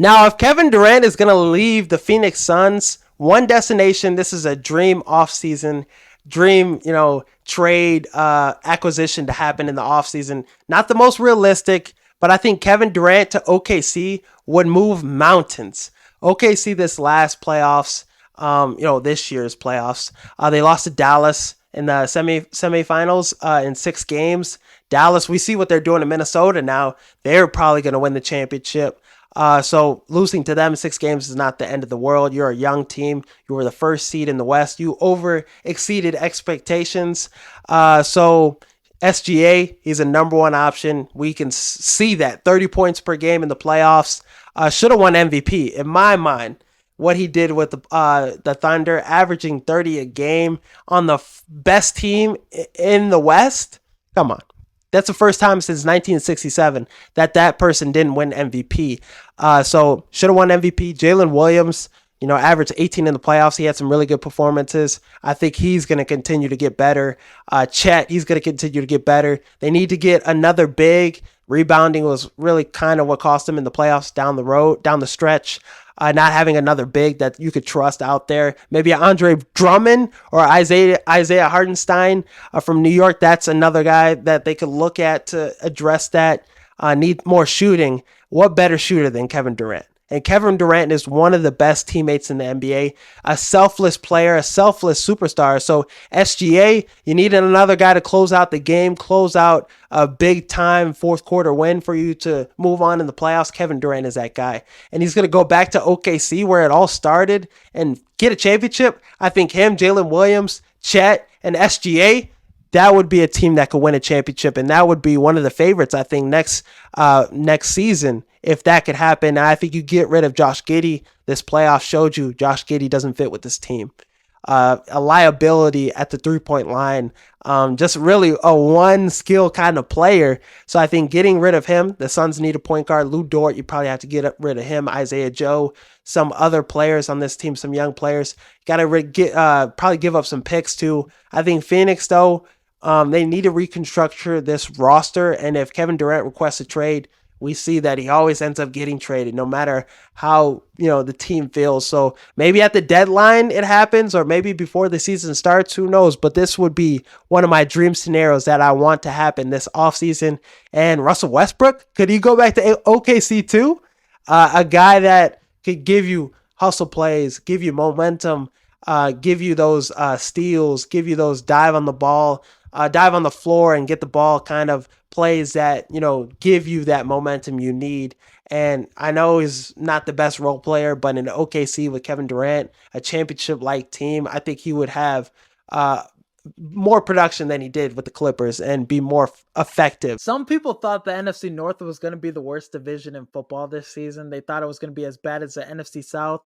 Now, if Kevin Durant is going to leave the Phoenix Suns, one destination, this is a dream offseason, dream, trade acquisition to happen in the offseason. Not the most realistic, but I think Kevin Durant to OKC would move mountains. OKC this last playoffs, this year's playoffs, they lost to Dallas in the semifinals in 6 games. Dallas, we see what they're doing in Minnesota now. They're probably going to win the championship. So losing to them 6 games is not the end of the world. You're a young team. You were the first seed in the West. You over exceeded expectations. So SGA, he's a number one option. We can see that 30 points per game in the playoffs. Should have won MVP in my mind. What he did with the Thunder, averaging 30 a game on the best team in the West. Come on. That's the first time since 1967 that person didn't win MVP. So should have won MVP. Jalen Williams, averaged 18 in the playoffs. He had some really good performances. I think he's going to continue to get better. Chet, he's going to continue to get better. They need to get another big. Rebounding was really kind of what cost them in the playoffs down the stretch. Not having another big that you could trust out there. Maybe Andre Drummond or Isaiah Hartenstein from New York. That's another guy that they could look at to address that. Need more shooting. What better shooter than Kevin Durant? And Kevin Durant is one of the best teammates in the NBA, a selfless player, a selfless superstar. So SGA, you need another guy to close out the game, close out a big time fourth quarter win for you to move on in the playoffs. Kevin Durant is that guy. And he's going to go back to OKC where it all started and get a championship. I think him, Jalen Williams, Chet, and SGA, that would be a team that could win a championship, and that would be one of the favorites, I think, next season, if that could happen. I think you get rid of Josh Giddey. This playoff showed you Josh Giddey doesn't fit with this team. A liability at the three-point line, just really a one-skill kind of player. So I think getting rid of him, the Suns need a point guard. Lou Dort, you probably have to get rid of him. Isaiah Joe, some other players on this team, some young players. Got to probably give up some picks too. I think Phoenix, though, they need to reconstruct this roster, and if Kevin Durant requests a trade, we see that he always ends up getting traded, no matter how the team feels. So maybe at the deadline it happens, or maybe before the season starts. Who knows? But this would be one of my dream scenarios that I want to happen this offseason. And Russell Westbrook, could he go back to OKC too? A guy that could give you hustle plays, give you momentum, give you those steals, give you those dive on the floor and get the ball kind of plays that, give you that momentum you need. And I know he's not the best role player, but in OKC with Kevin Durant, a championship-like team, I think he would have more production than he did with the Clippers and be more effective. Some people thought the NFC North was going to be the worst division in football this season. They thought it was going to be as bad as the NFC South.